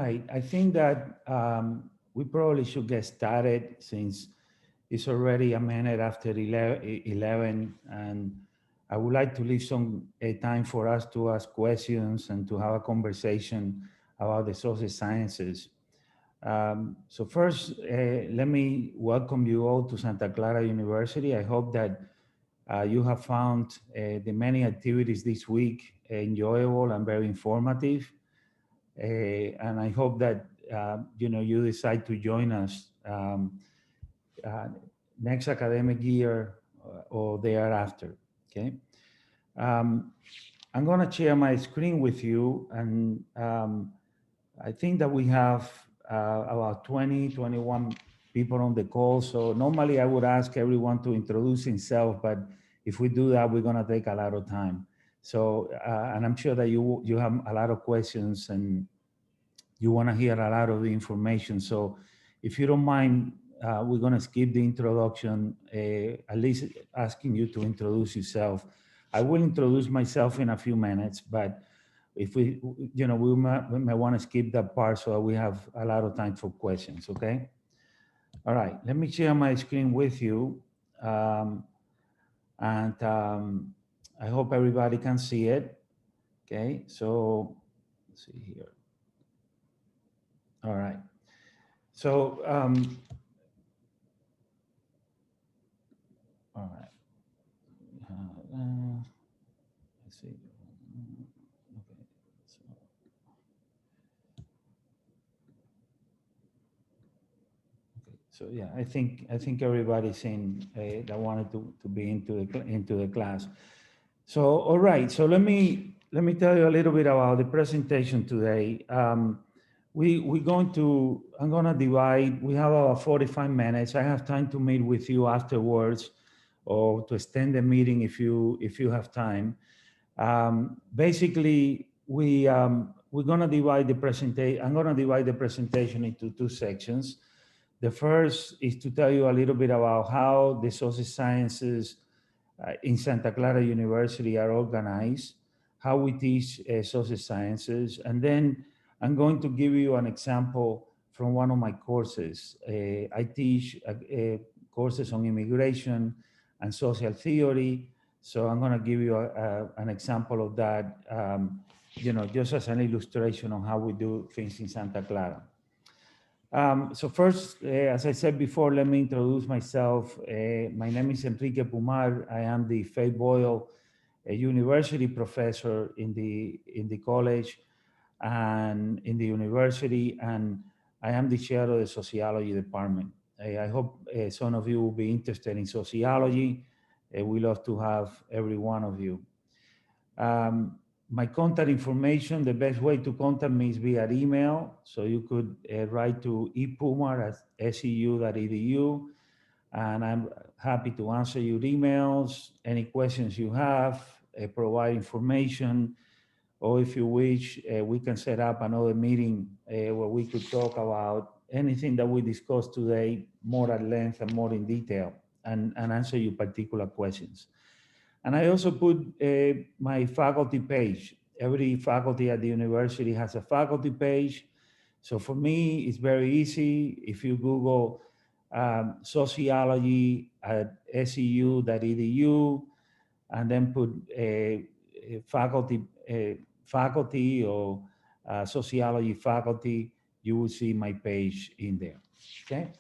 right, I think that we probably should get started since it's already a minute after 11, and I would like to leave some time for us to ask questions and to have a conversation about the social sciences. So first, let me welcome you all to Santa Clara University. I hope that you have found the many activities this week enjoyable and very informative. And I hope that you decide to join us uh, next academic year or thereafter. Okay. Um, I'm going to share my screen with you, and I think that we have about 20, 21 people on the call. So normally I would ask everyone to introduce himself, but if we do that, we're going to take a lot of time. So, and I'm sure that you have a lot of questions and you want to hear a lot of the information. So if you don't mind, we're going to skip the introduction, at least asking you to introduce yourself. I will introduce myself in a few minutes, but if we may want to skip that part so that we have a lot of time for questions, okay? All right, let me share my screen with you. And I hope everybody can see it. Okay, so let's see here. All right. So, all right. Let's see. Okay. So yeah, I think everybody's in that wanted to be into the class. So all right. So let me tell you a little bit about the presentation today. I'm gonna divide. We have about 45 minutes. I have time to meet with you afterwards, or to extend the meeting if you have time. Basically, we're gonna divide the presentation. I'm gonna divide the presentation into two sections. The first is to tell you a little bit about how the social sciences in Santa Clara University are organized, how we teach social sciences, and then I'm going to give you an example from one of my courses. I teach courses on immigration and social theory, so I'm going to give you an example of that, just as an illustration on how we do things in Santa Clara. So first, as I said before, let me introduce myself. My name is Enrique Pumar. I am the Faith Boyle University professor in the college and in the university, and I am the chair of the sociology department. I hope some of you will be interested in sociology. We love to have every one of you. My contact information, the best way to contact me is via email. So you could write to epumar@seu.edu, and I'm happy to answer your emails, any questions you have, provide information, or if you wish, we can set up another meeting where we could talk about anything that we discussed today more at length and more in detail, and answer your particular questions. And I also put my faculty page. Every faculty at the university has a faculty page. So for me, it's very easy. If you Google sociology at seu.edu and then put faculty or sociology faculty, you will see my page in there, okay?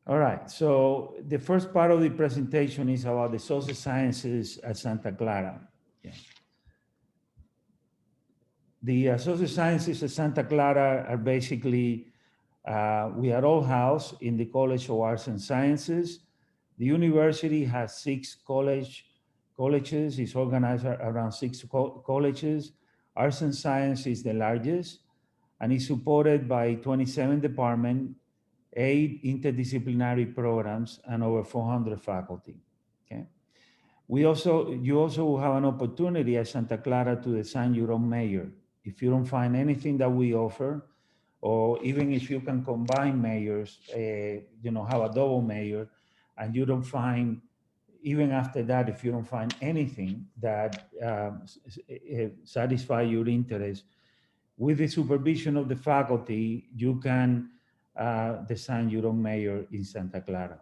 All right, so the first part of the presentation is about the social sciences at Santa Clara. Yeah. The social sciences at Santa Clara are basically, we are all housed in the College of Arts and Sciences. The university has 6 colleges. It's organized around 6 colleges. Arts and Science is the largest, and is supported by 27 departments, 8 interdisciplinary programs, and over 400 faculty. Okay. You also have an opportunity at Santa Clara to design your own major. If you don't find anything that we offer, or even if you can combine majors, have a double major, and you don't find even after that, if you don't find anything that satisfy your interest, with the supervision of the faculty, you can design your own major in Santa Clara.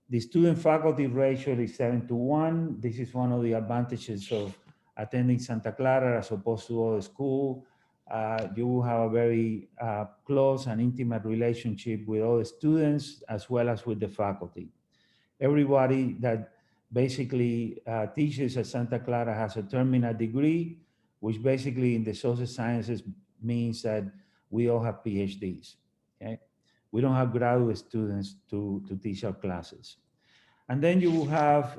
The student-faculty ratio is 7:1. This is one of the advantages of attending Santa Clara as opposed to other school. You will have a very close and intimate relationship with all the students as well as with the faculty. Everybody that basically teaches at Santa Clara has a terminal degree, which basically in the social sciences means that we all have PhDs. Okay? We don't have graduate students to teach our classes. And then you will have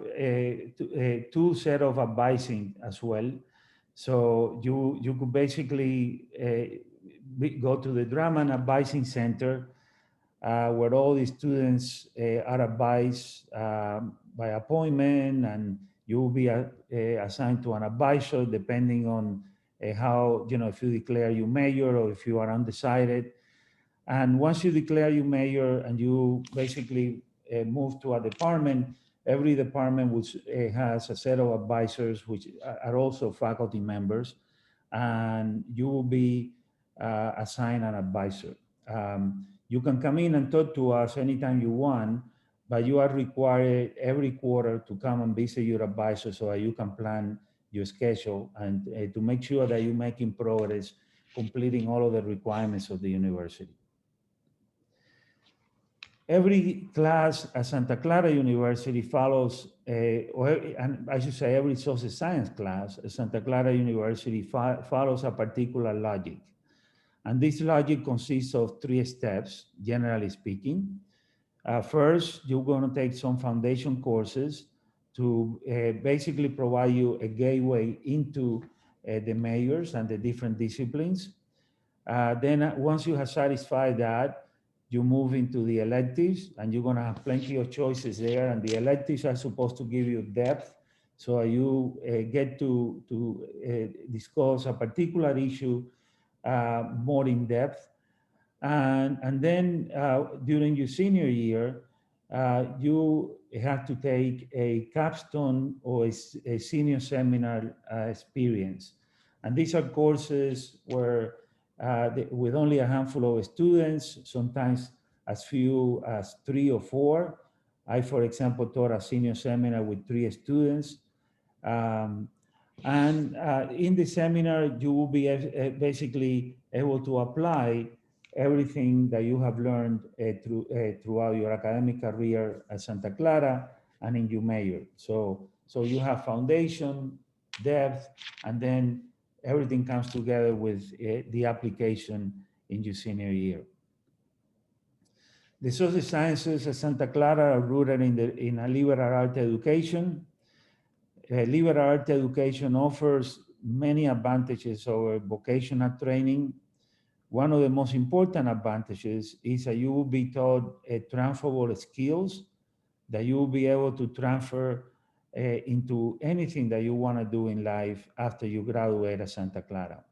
two set of advising as well. So you could basically go to the Drama and Advising Center, where all the students are advised by appointment, and you will be assigned to an advisor depending on how, if you declare you major or if you are undecided. And once you declare you major and you basically move to a department, every department which has a set of advisors which are also faculty members, and you will be assigned an advisor. You can come in and talk to us anytime you want, but you are required every quarter to come and visit your advisor so that you can plan your schedule and to make sure that you're making progress, completing all of the requirements of the university. Every class at Santa Clara University follows, and I should say every social science class at Santa Clara University follows a particular logic. And this logic consists of 3 steps, generally speaking. First, you're going to take some foundation courses to basically provide you a gateway into the majors and the different disciplines. Then once you have satisfied that, you move into the electives, and you're going to have plenty of choices there. And the electives are supposed to give you depth, so you get to discuss a particular issue more in depth. And then during your senior year, you have to take a capstone or a senior seminar experience. And these are courses where with only a handful of students, sometimes as few as 3 or 4. I, for example, taught a senior seminar with 3 students. And in the seminar, you will be basically able to apply everything that you have learned throughout your academic career at Santa Clara and in your major. So you have foundation, depth, and then everything comes together with the application in your senior year. The social sciences at Santa Clara are rooted in a liberal arts education. Liberal arts education offers many advantages over vocational training. One of the most important advantages is that you will be taught transferable skills that you will be able to transfer into anything that you want to do in life after you graduate at Santa Clara.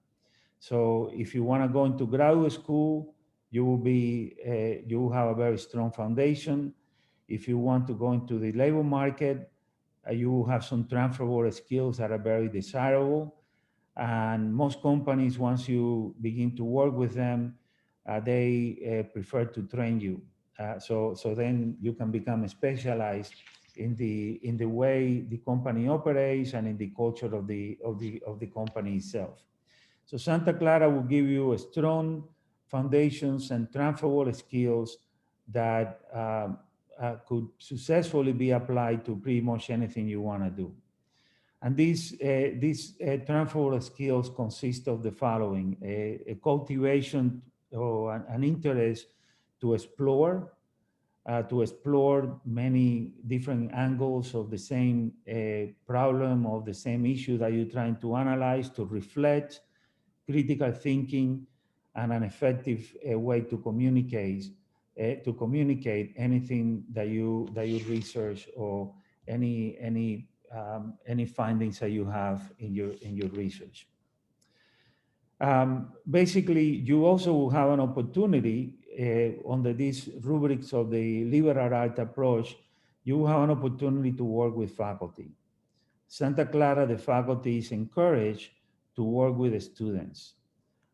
So if you want to go into graduate school, you will have a very strong foundation. If you want to go into the labor market, you will have some transferable skills that are very desirable. And most companies, once you begin to work with them, they prefer to train you. So then you can become specialized in the way the company operates and in the culture of the company itself. So Santa Clara will give you a strong foundations and transferable skills that could successfully be applied to pretty much anything you want to do. And these transferable skills consist of the following: a cultivation or an interest to explore many different angles of the same problem, of the same issue that you're trying to analyze, to reflect, critical thinking, and an effective way to communicate anything that you research, or any findings that you have in your research. Basically, you also will have an opportunity under these rubrics of the liberal arts approach you have an opportunity to work with faculty. Santa Clara, the faculty is encouraged to work with the students.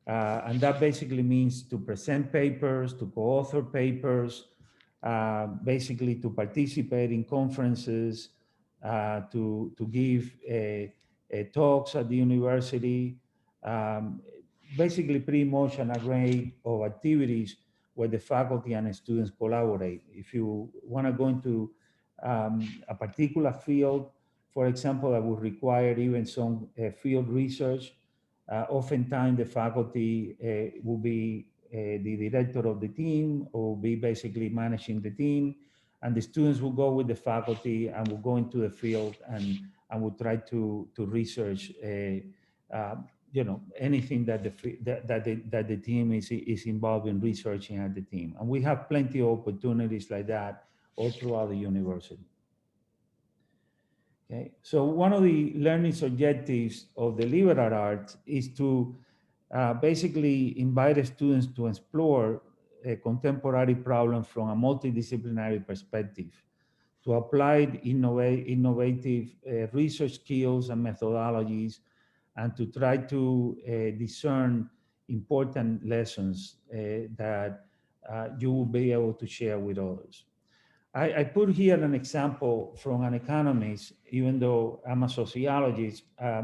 And that basically means to present papers, to co-author papers, basically to participate in conferences, to give talks at the university, um, basically pretty much an array of activities where the faculty and the students collaborate. If you want to go into a particular field, for example, that would require even some field research, oftentimes the faculty will be the director of the team or will be basically managing the team, and the students will go with the faculty and will go into the field and will try to research uh, anything that the team is involved in researching at the team. And we have plenty of opportunities like that all throughout the university. Okay, so one of the learning objectives of the liberal arts is to basically invite the students to explore a contemporary problem from a multidisciplinary perspective, to apply innovative research skills and methodologies, and to try to discern important lessons that you will be able to share with others. I put here an example from an economist, even though I'm a sociologist.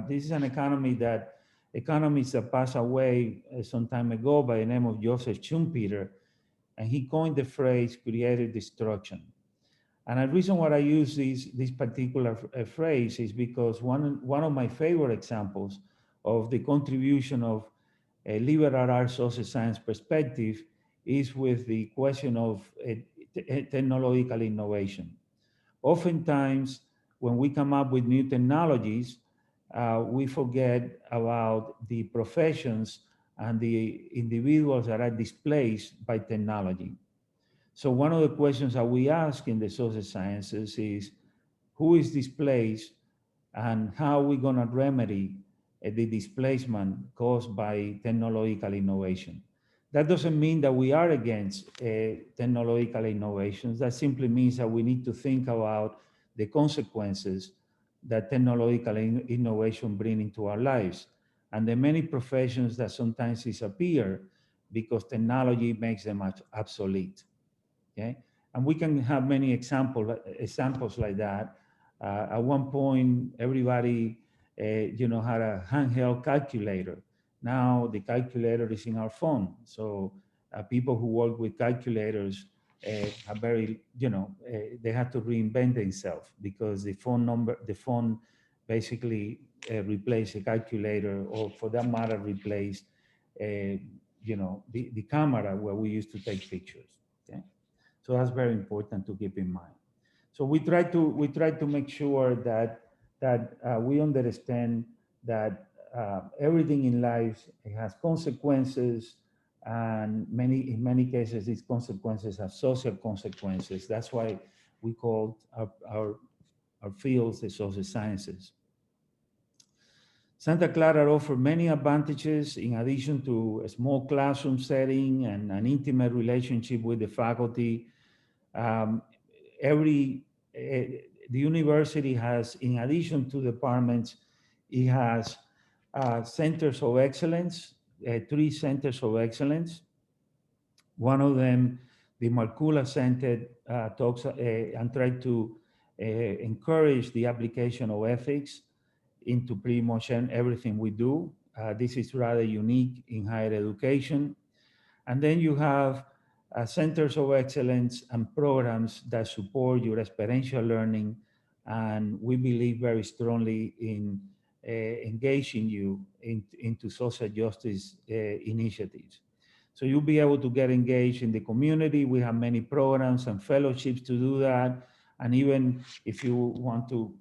This is an economist that passed away some time ago by the name of Joseph Schumpeter, and he coined the phrase creative destruction. And the reason why I use this particular phrase is because one of my favorite examples of the contribution of a liberal arts social science perspective is with the question of technological innovation. Oftentimes, when we come up with new technologies, we forget about the professions and the individuals that are displaced by technology. So one of the questions that we ask in the social sciences is, who is displaced and how are we going to remedy the displacement caused by technological innovation? That doesn't mean that we are against technological innovations. That simply means that we need to think about the consequences that technological innovation bring into our lives, and the many professions that sometimes disappear because technology makes them obsolete. Okay, and we can have many examples like that. At one point, everybody, had a handheld calculator. Now the calculator is in our phone. So people who work with calculators are very, they have to reinvent themselves because the phone basically replace a calculator, or for that matter, replace, the camera where we used to take pictures. Okay. So that's very important to keep in mind. So we try to make sure that we understand that everything in life has consequences, and in many cases these consequences have social consequences. That's why we call our fields the social sciences. Santa Clara offers many advantages in addition to a small classroom setting and an intimate relationship with the faculty. Um, the university has, in addition to departments, it has centers of excellence, 3 centers of excellence. One of them, the Markula Center, talks and try to encourage the application of ethics into pretty much everything we do. This is rather unique in higher education. And then you have centers of excellence and programs that support your experiential learning. And we believe very strongly in engaging you into social justice initiatives. So you'll be able to get engaged in the community. We have many programs and fellowships to do that. And even if you want to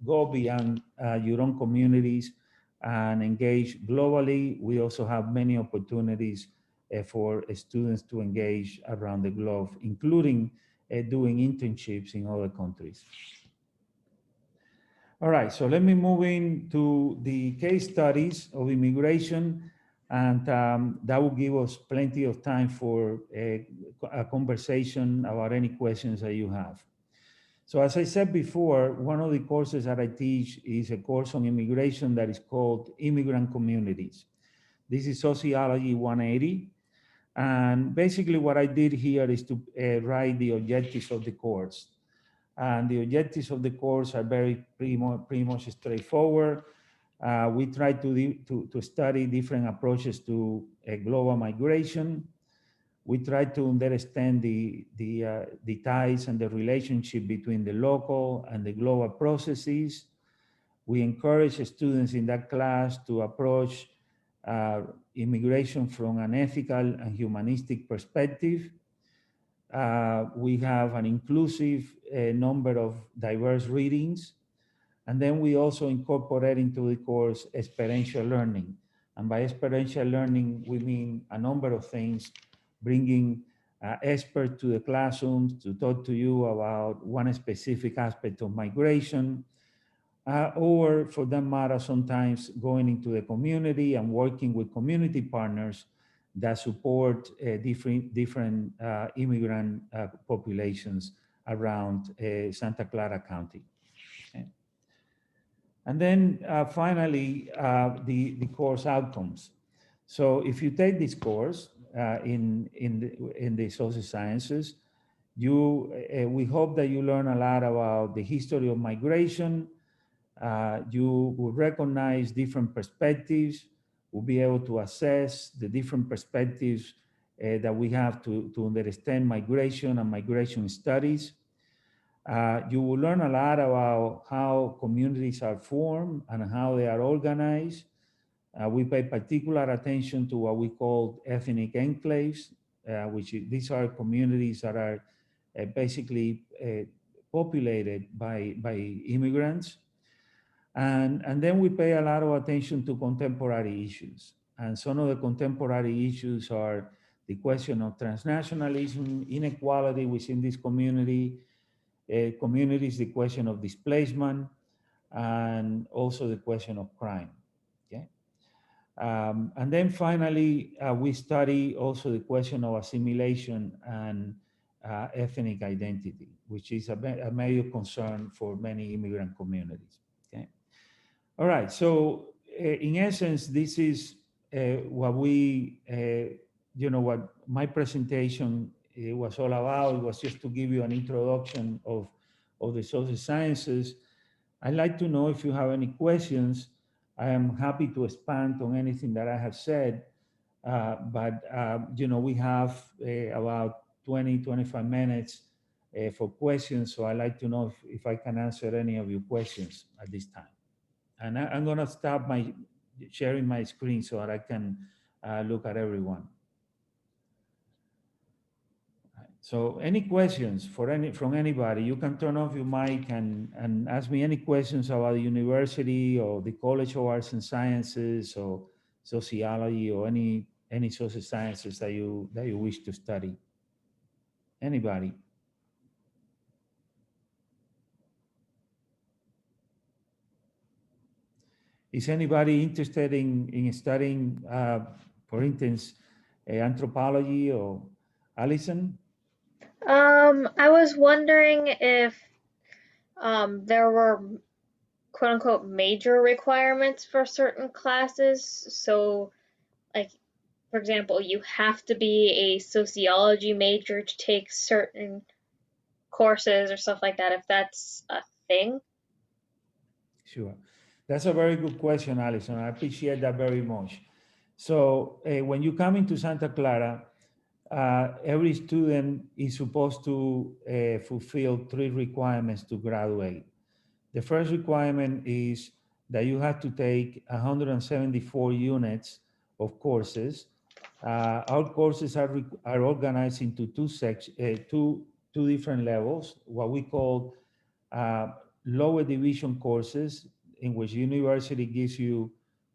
go beyond your own communities and engage globally, we also have many opportunities for students to engage around the globe, including doing internships in other countries. All right, so let me move into the case studies of immigration, and that will give us plenty of time for a conversation about any questions that you have. So as I said before, one of the courses that I teach is a course on immigration that is called Immigrant Communities. This is Sociology 180. And basically what I did here is to write the objectives of the course. And the objectives of the course are pretty much straightforward. We try to study different approaches to global migration. We try to understand the ties and the relationship between the local and the global processes. We encourage students in that class to approach immigration from an ethical and humanistic perspective. We have an inclusive number of diverse readings. And then we also incorporate into the course experiential learning. And by experiential learning, we mean a number of things, bringing experts to the classrooms to talk to you about one specific aspect of migration, or for that matter, sometimes going into the community and working with community partners that support different immigrant populations around Santa Clara County. Okay. And then finally, the course outcomes. So if you take this course in the social sciences, we hope that you learn a lot about the history of migration. You will recognize different perspectives, will be able to assess the different perspectives that we have to understand migration and migration studies. You will learn a lot about how communities are formed and how they are organized. We pay particular attention to what we call ethnic enclaves, these are communities that are basically populated by immigrants. And then we pay a lot of attention to contemporary issues. And some of the contemporary issues are the question of transnationalism, inequality within this communities, the question of displacement, and also the question of crime. Okay. And then finally, we study also the question of assimilation and ethnic identity, which is a major concern for many immigrant communities. Okay. All right. So in essence, this is what what my presentation was all about. It was just to give you an introduction of the social sciences. I'd like to know if you have any questions. I am happy to expand on anything that I have said, but we have about 20-25 minutes for questions, so I'd like to know if I can answer any of your questions at this time. And I'm going to stop sharing my screen so that I can look at everyone. So any questions from anybody? You can turn off your mic and ask me any questions about the university or the College of Arts and Sciences or sociology or any social sciences that you wish to study. Anybody? Is anybody interested in studying, for instance, anthropology or Allison? I was wondering if there were quote unquote major requirements for certain classes. So, like, for example, you have to be a sociology major to take certain courses or stuff like that, if that's a thing. Sure. That's a very good question, Alison. I appreciate that very much. So when you come into Santa Clara, every student is supposed to fulfill 3 requirements to graduate. The first requirement is that you have to take 174 units of courses. Our courses are organized into two different levels, what we call lower division courses, in which university gives you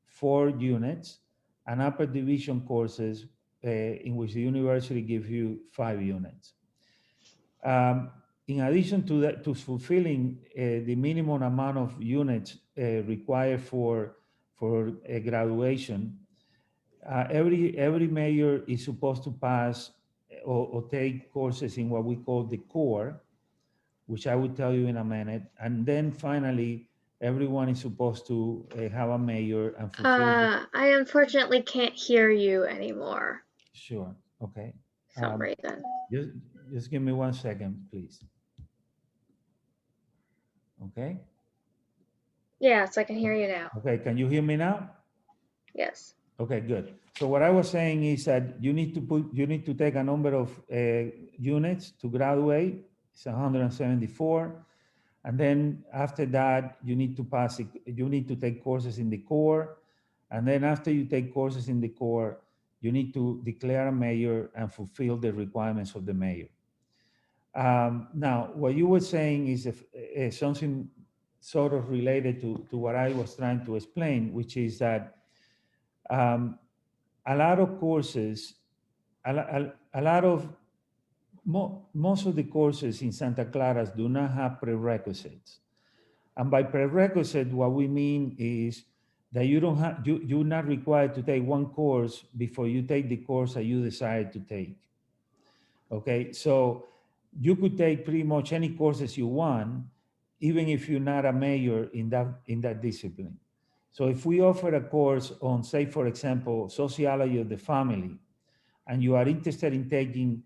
4 units, and upper division courses in which the university gives you 5 units. In addition to that, to fulfilling the minimum amount of units required for graduation, every major is supposed to pass or take courses in what we call the core, which I will tell you in a minute. And then finally, everyone is supposed to have a major and fulfill. I unfortunately can't hear you anymore Sure. Okay. for some reason. Just, just give me 1 second, please. Okay. Yes, I can hear you now. Okay. Can you hear me now? Yes. Okay, good. So what I was saying is that you need to take a number of units to graduate. It's 174. And then after that, you need to pass it, you need to take courses in the core. And then after you take courses in the core, you need to declare a major and fulfill the requirements of the major. Now, what you were saying is something sort of related to what I was trying to explain, which is that a lot of courses, a lot of, most of the courses in Santa Clara do not have prerequisites. And by prerequisite, what we mean is that you're not required to take one course before you take the course that you decide to take. Okay, so you could take pretty much any courses you want, even if you're not a major in that discipline. So if we offer a course on, say, for example, sociology of the family, and you are interested in taking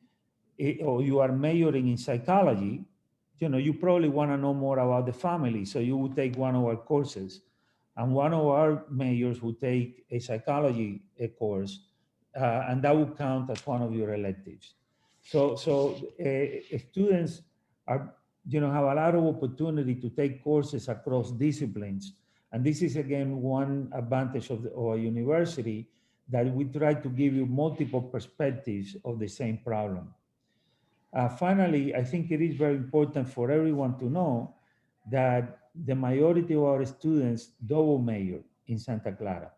it, or you are majoring in psychology, you probably want to know more about the family. So you would take one of our courses, and one of our majors would take a psychology course, and that would count as one of your electives. So students are, have a lot of opportunity to take courses across disciplines. And this is, again, one advantage of our university, that we try to give you multiple perspectives of the same problem. Finally, I think it is very important for everyone to know that the majority of our students double major in Santa Clara.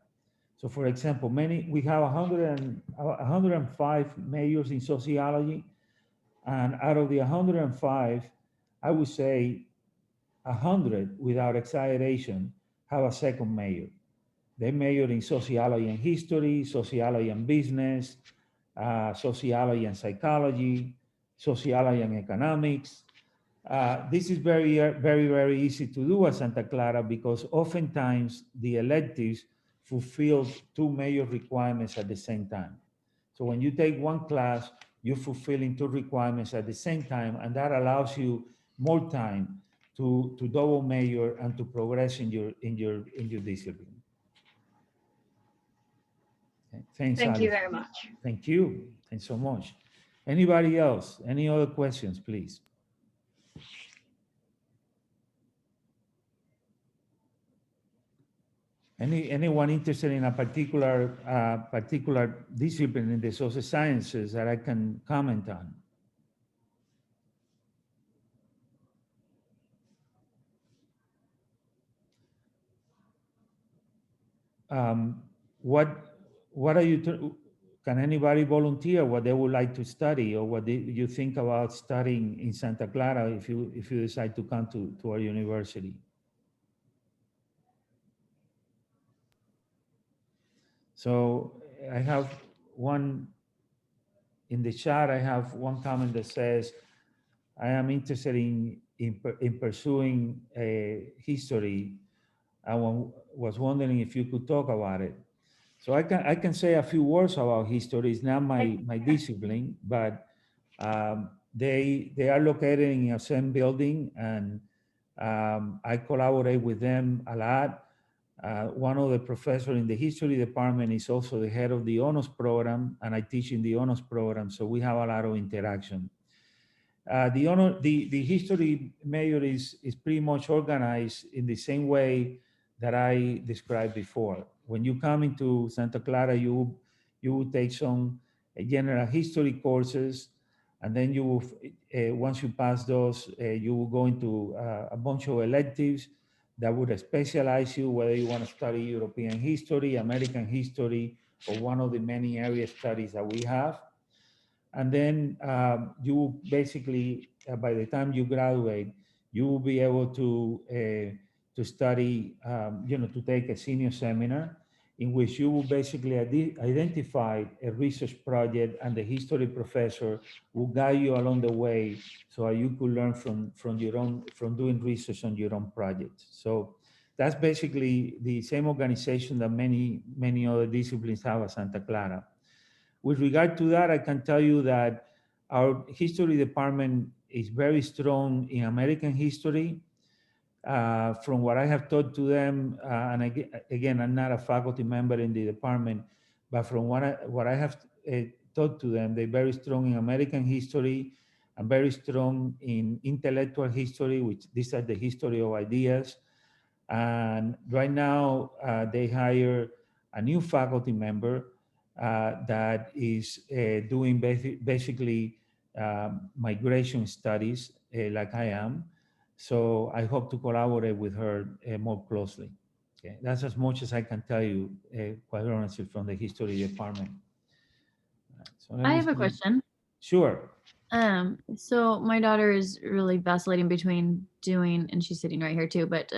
So for example, we have 105 majors in sociology, and out of the 105, I would say 100, without exaggeration, have a second major. They major in sociology and history, sociology and business, sociology and psychology, sociology and economics. This is very, very, very easy to do at Santa Clara, because oftentimes the electives fulfill two major requirements at the same time. So when you take one class, you're fulfilling two requirements at the same time, and that allows you more time to double major and to progress in your discipline. Okay. Thanks, Thank you Alice. very much. Thank you. Thanks so much. Anybody else? Any other questions, please? Anyone interested in a particular discipline in the social sciences that I can comment on? What are you? Can anybody volunteer what they would like to study, or what you think about studying in Santa Clara if you decide to come to our university? So I have one in the chat. I have one comment that says, I am interested in pursuing history. I was wondering if you could talk about it. So I can say a few words about history. It's not my discipline, but they are located in the same building, and I collaborate with them a lot. One of the professors in the history department is also the head of the honors program, and I teach in the honors program, so we have a lot of interaction. The history major is pretty much organized in the same way that I described before. When you come into Santa Clara, you will take some general history courses, and then once you pass those, you will go into a bunch of electives that would specialize you, whether you want to study European history, American history, or one of the many area studies that we have. And then you basically, by the time you graduate, you will be able to study, to take a senior seminar. in which you will basically identify a research project, and the history professor will guide you along the way so you could learn from your own, from doing research on your own projects. So that's basically the same organization that many other disciplines have at Santa Clara. With regard to that, I can tell you that our history department is very strong in American history. From what I have taught to them, and again, I'm not a faculty member in the department, but from what I have taught to them, they're very strong in American history and very strong in intellectual history, which these are the history of ideas. And right now, they hire a new faculty member that is doing basically migration studies, like I am. So I hope to collaborate with her more closely. Okay, that's as much as I can tell you, quite honestly, from the history department. So let I me have a see. question. Sure. So my daughter is really vacillating between doing, and she's sitting right here too, but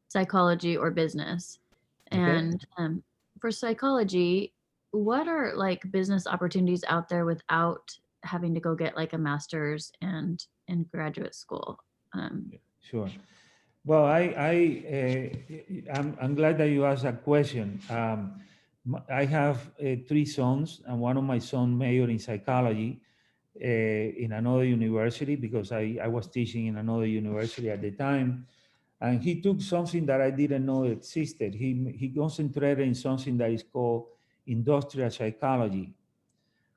psychology or business. Okay. And for psychology, what are like business opportunities out there without having to go get like a master's and in graduate school? Sure. Well, I'm glad that you asked that question. I have three sons, and one of my sons majored in psychology in another university, because I was teaching in another university at the time. And he took something that I didn't know existed. He concentrated in something that is called industrial psychology,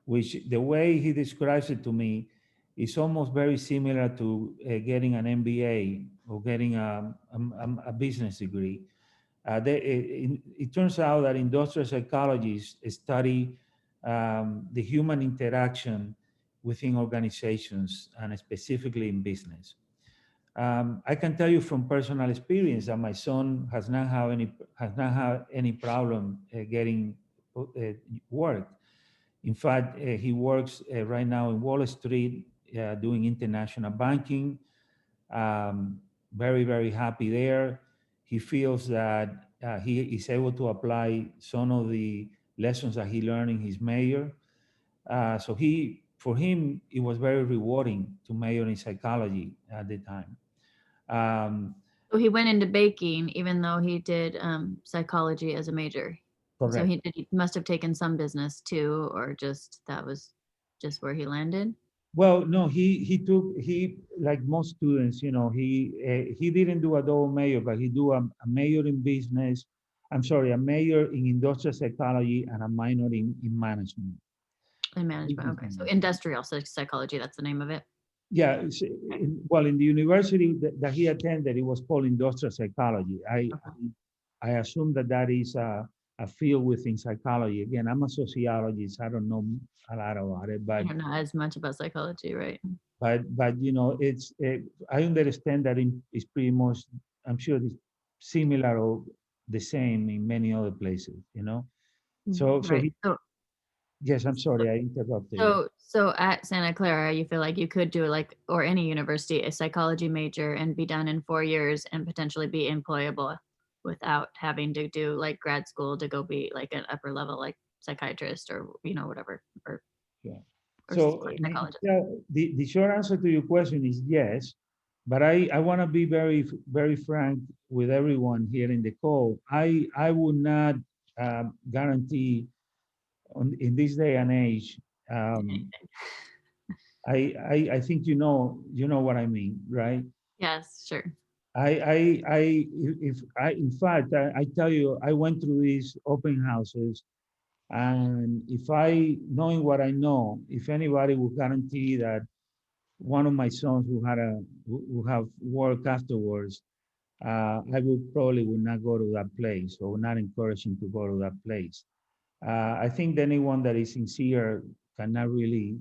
which the way he describes it to me is almost very similar to getting an MBA or getting a business degree. It turns out that industrial psychologists study the human interaction within organizations, and specifically in business. I can tell you from personal experience that my son has not had any problem getting work. In fact, he works right now in Wall Street doing international banking. Very, very happy there. He feels that he is able to apply some of the lessons that he learned in his major. For him, it was very rewarding to major in psychology at the time. So he went into baking, even though he did psychology as a major. Correct. So he must have taken some business too, or just that was just where he landed. Well, no, he like most students, he didn't do a double major, but he do a major in business. I'm sorry, a major in industrial psychology and a minor in management. In management, okay. So industrial psychology, that's the name of it. Yeah, well, in the university that he attended, it was called industrial psychology. I assume that is a field within psychology. Again, I'm a sociologist. I don't know a lot about it, but I don't know as much about psychology, right? but it's I understand that it's pretty much, I'm sure it's similar or the same in many other places. So Right. yes, I'm sorry, I interrupted you. So at Santa Clara, you feel like you could do like, or any university, a psychology major and be done in 4 years and potentially be employable without having to do like grad school to go be like an upper level, like psychiatrist or, whatever. Yeah. Or So psychologist. the short answer to your question is yes, but I want to be very, very frank with everyone here in the call. I would not guarantee in this day and age. I think what I mean, right? Yes, sure. In fact, I tell you, I went through these open houses, and knowing what I know, if anybody would guarantee that one of my sons who have work afterwards, I would not go to that place, or not encourage him to go to that place. I think anyone that is sincere cannot really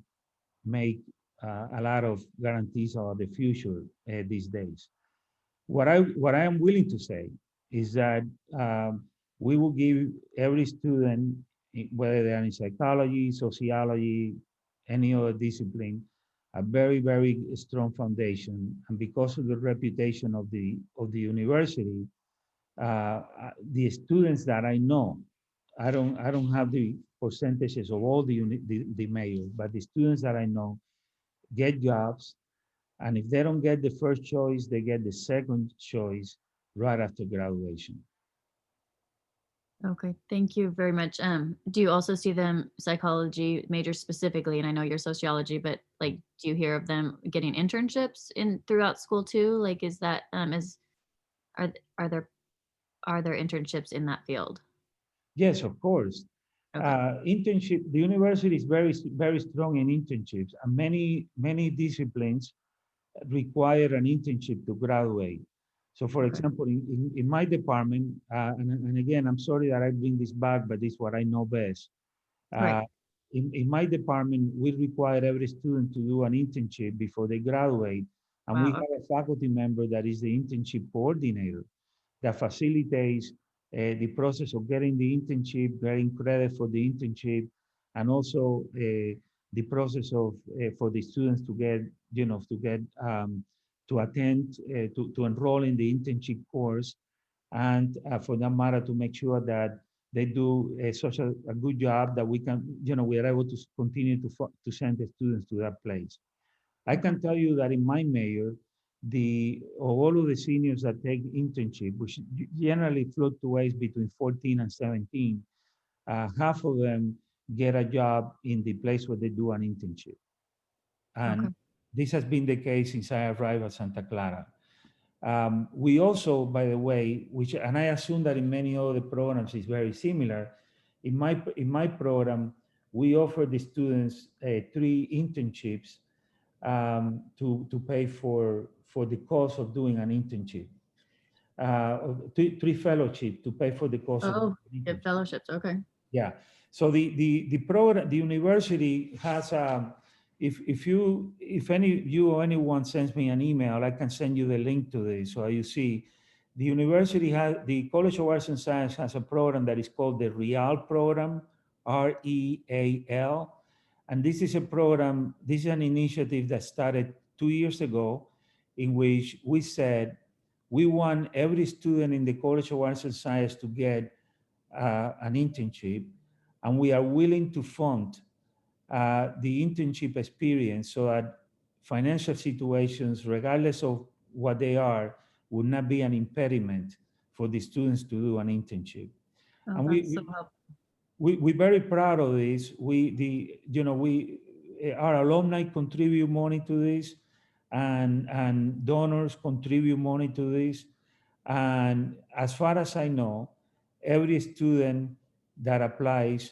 make a lot of guarantees about the future these days. What I am willing to say is that we will give every student, whether they are in psychology, sociology, any other discipline, a very, very strong foundation. And because of the reputation of the university, the students that I know, I don't have the percentages of all the majors, but the students that I know get jobs, and if they don't get the first choice, they get the second choice right after graduation. Okay, thank you very much. Do you also see them psychology majors specifically? And I know you're sociology, but like, do you hear of them getting internships in throughout school too? Like, is that are th- are there internships in that field? Yes, of course. Okay, Internship. The university is very strong in internships, and many disciplines require an internship to graduate. So, for okay, example, in my department, and again, I'm sorry that I bring this back, but this is what I know best. right. Uh, in my department, we require every student to do an internship before they graduate, and we Wow. have a faculty member that is the internship coordinator that facilitates the process of getting the internship, getting credit for the internship, and also the process of for the students to get, to attend, to enroll in the internship course, and for that matter, to make sure that they do such a good job that we can, we are able to continue to send the students to that place. I Okay. can tell you that in my major, all of the seniors that take internship, which generally fluctuates between 14 and 17, half of them get a job in the place where they do an internship. Okay. And this has been the case since I arrived at Santa Clara. We also, by the way, and I assume that in many other programs is very similar. In my program, we offer the students 3 internships to pay for the cost of doing an internship. Three fellowship to pay for the cost of Oh, an get internship. fellowships. Okay. Yeah. So the program, the university has if any you or anyone sends me an email, I can send you the link to this. So you see, the College of Arts and Science has a program that is called the REAL program, REAL. And this is an initiative that started 2 years ago, in which we said we want every student in the College of Arts and Science to get an internship, and we are willing to fund the internship experience so that financial situations, regardless of what they are, would not be an impediment for the students to do an internship. Oh, And that's so helpful. we're very proud of this. Our alumni contribute money to this, and donors contribute money to this. And as far as I know, every student that applies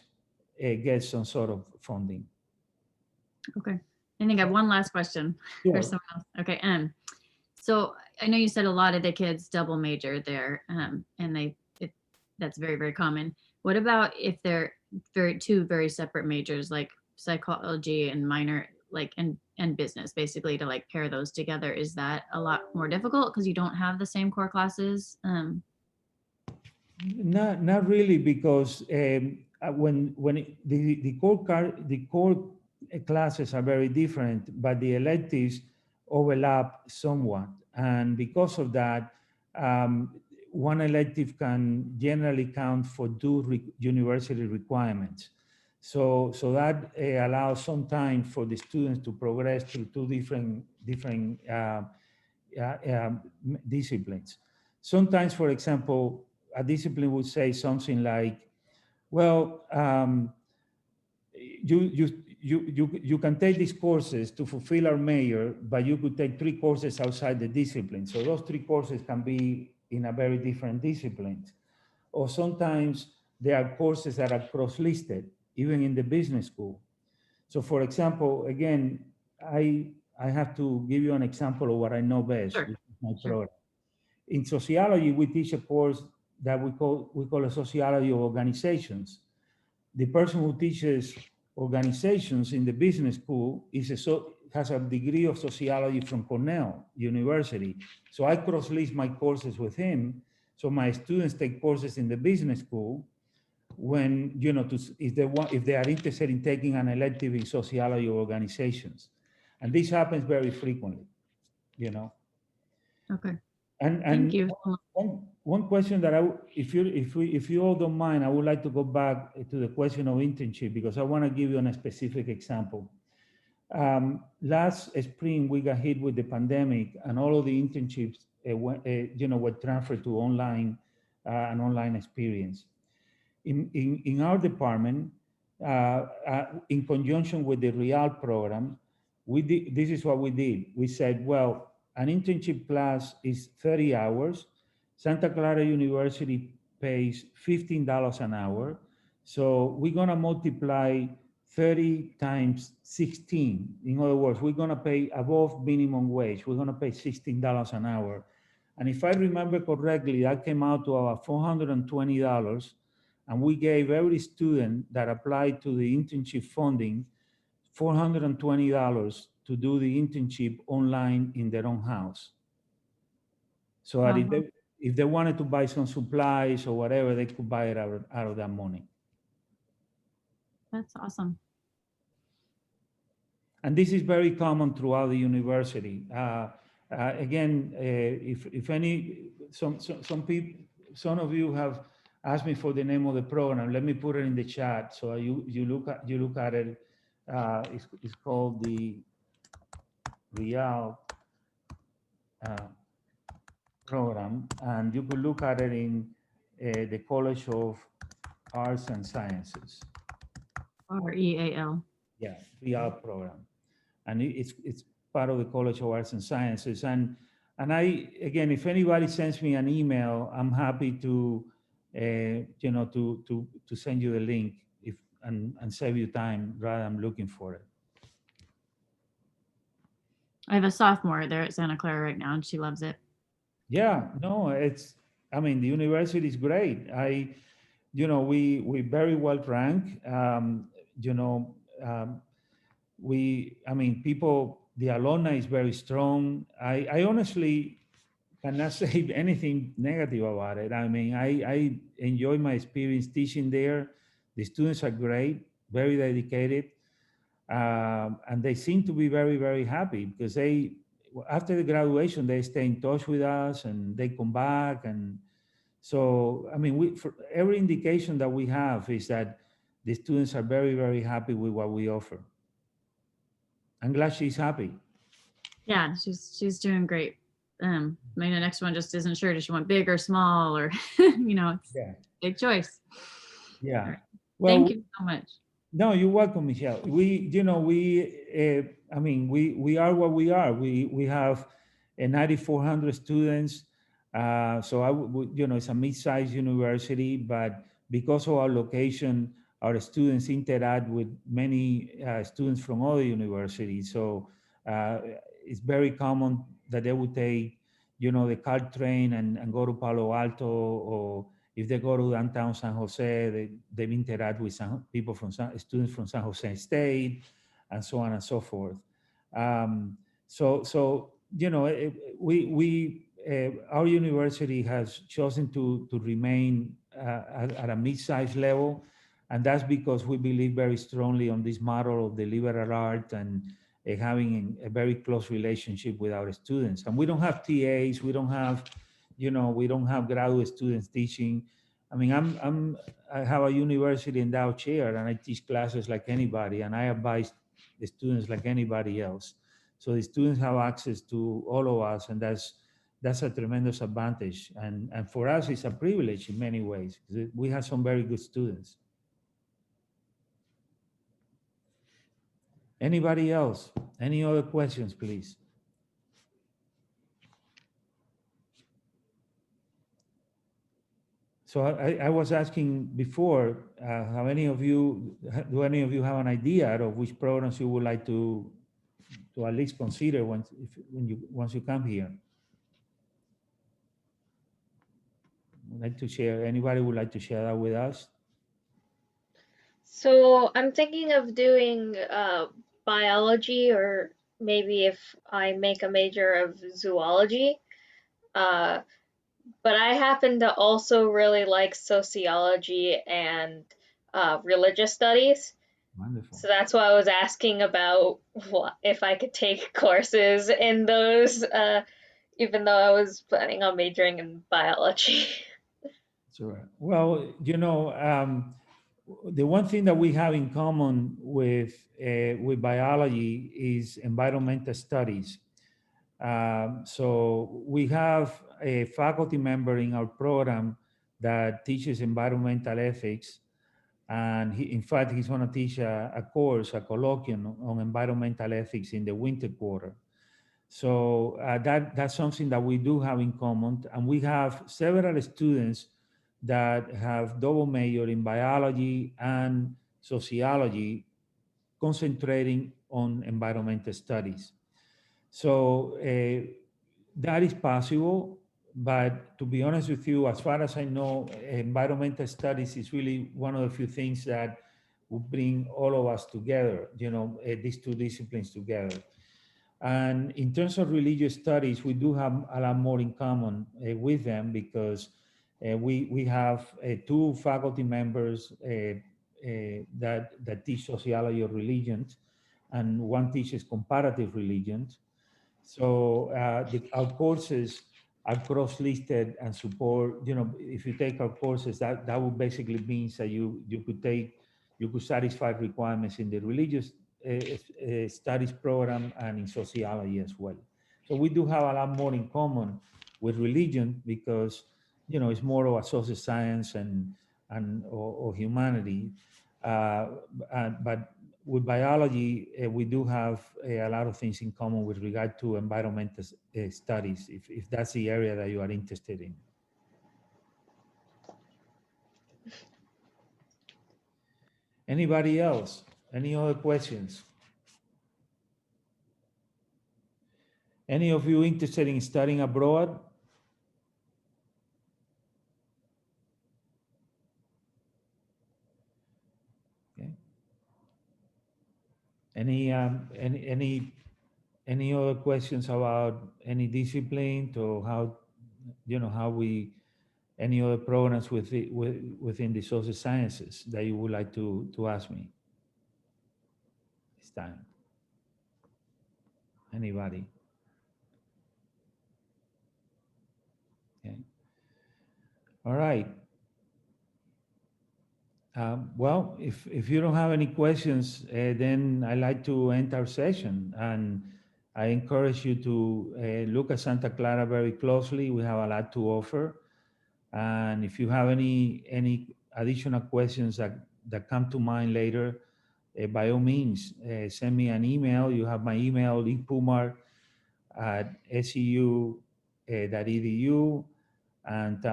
gets some sort of funding. Okay. I think I have one last question for Sure. someone else. Okay. So I know you said a lot of the kids double major there, and that's very, very common. What about if they're two very separate majors, like psychology and minor, like and business, basically to like pair those together? Is that a lot more difficult because you don't have the same core classes? Not really, because the core classes are very different, but the electives overlap somewhat, and because of that, one elective can generally count for 2 university requirements. So that allows some time for the students to progress through 2 different disciplines. Sometimes, for example, a discipline would say something like, well, you can take these courses to fulfill our major, but you could take 3 courses outside the discipline. So those 3 courses can be in a very different discipline. Or sometimes there are courses that are cross-listed, even in the business school. So for example, again, I have to give you an example of what I know best, Sure. which is my Sure. program. In sociology, we teach a course that we call a sociology of organizations. The person who teaches organizations in the business school has a degree of sociology from Cornell University. So I cross-list my courses with him. So my students take courses in the business school when, if they are interested in taking an elective in sociology of organizations. And this happens very frequently, Okay. And Thank you. one question that if you all don't mind, I would like to go back to the question of internship, because I want to give you a specific example. Last spring, we got hit with the pandemic, and all of the internships, were transferred to online, an online experience. In our department, in conjunction with the Real program, this is what we did. We said, well, an internship class is 30 hours. Santa Clara University pays $15 an hour. So we're gonna multiply 30 times 16. In other words, we're gonna pay above minimum wage. We're gonna pay $16 an hour. And if I remember correctly, that came out to about $420. And we gave every student that applied to the internship funding $420 to do the internship online in their own house. So that if they wanted to buy some supplies or whatever, they could buy it out of that money. That's awesome. And this is very common throughout the university. Again, if some of you have asked me for the name of the program, let me put it in the chat. So you look at it. It's called the Real program, and you could look at it in the College of Arts and Sciences. REAL. Yeah, Real program, and it's part of the College of Arts and Sciences. And I, again, if anybody sends me an email, I'm happy to to send you the link and save you time rather than looking for it. I have a sophomore there at Santa Clara right now, and she loves it. Yeah, no, I mean, the university is great. We very well ranked. The alumni is very strong. I honestly cannot say anything negative about it. I mean, I enjoy my experience teaching there. The students are great, very dedicated. And they seem to be very, very happy, because after the graduation, they stay in touch with us and they come back. And so, I mean, for every indication that we have is that the students are very, very happy with what we offer. I'm glad she's happy. Yeah, she's doing great. Maybe the next one just isn't sure. Does she want big or small, or it's big choice. Yeah. Right. Well, thank you so much. No, you're welcome, Michelle. We are what we are. We have 9,400 students. So it's a mid-sized university, but because of our location, our students interact with many students from other universities. So it's very common that they would take, the car train and go to Palo Alto, or if they go to downtown San Jose, they interact with students from San Jose State, and so on and so forth. Our university has chosen to remain at a mid-sized level, and that's because we believe very strongly on this model of the liberal art and having a very close relationship with our students. And we don't have TAs, we don't have graduate students teaching. I mean, I have a university endowed chair, and I teach classes like anybody, and I advise the students like anybody else. So the students have access to all of us, and that's a tremendous advantage. And for us, it's a privilege in many ways, because we have some very good students. Anybody else? Any other questions, please? So I was asking before, do any of you have an idea of which programs you would like to at least consider once you come here? Would like to share? Anybody would like to share that with us? So I'm thinking of doing biology, or maybe if I make a major of zoology. But I happen to also really like sociology and religious studies. Wonderful. So that's why I was asking about if I could take courses in those even though I was planning on majoring in biology. Sure. Well, you know, the one thing that we have in common with biology is environmental studies. So we have a faculty member in our program that teaches environmental ethics. And in fact, he's going to teach a course, a colloquium on environmental ethics in the winter quarter. So that's something that we do have in common. And we have several students that have double major in biology and sociology, concentrating on environmental studies. So that is possible, but to be honest with you, as far as I know, environmental studies is really one of the few things that will bring all of us together, you know, these two disciplines together. And in terms of religious studies, we do have a lot more in common with them, because we have two faculty members that teach sociology of religions, and one teaches comparative religions. So our courses are cross-listed and support, you know, if you take our courses, that would basically mean that you could satisfy requirements in the religious studies program and in sociology as well. So we do have a lot more in common with religion, because, you know, it's more of a social science or humanity. But with biology, we do have a lot of things in common with regard to environmental studies, if that's the area that you are interested in. Anybody else? Any other questions? Any of you interested in studying abroad? Okay. Any other questions about any discipline, or how, you know, any other programs within the social sciences that you would like to ask me this time? Anybody? Okay. All right. Well, if you don't have any questions, then I'd like to end our session. And I encourage you to look at Santa Clara very closely. We have a lot to offer. And if you have any additional questions that come to mind later, by all means, send me an email. You have my email, linkpumar@seu.edu. And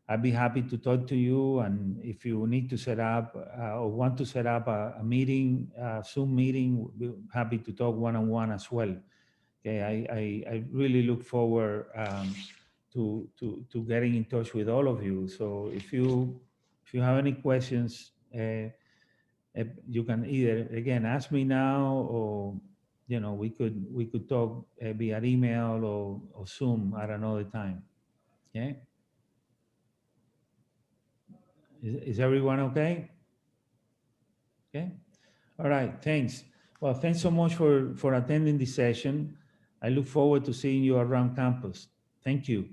I'd be happy to talk to you. And if you need to set up or want to set up a meeting, Zoom meeting, we're happy to talk one-on-one as well. Okay, I really look forward to getting in touch with all of you. So if you have any questions, you can either, again, ask me now, or, you know, we could talk via email or Zoom at another time. Okay. Is everyone okay? Okay. All right. Thanks. Well, thanks so much for attending this session. I look forward to seeing you around campus. Thank you.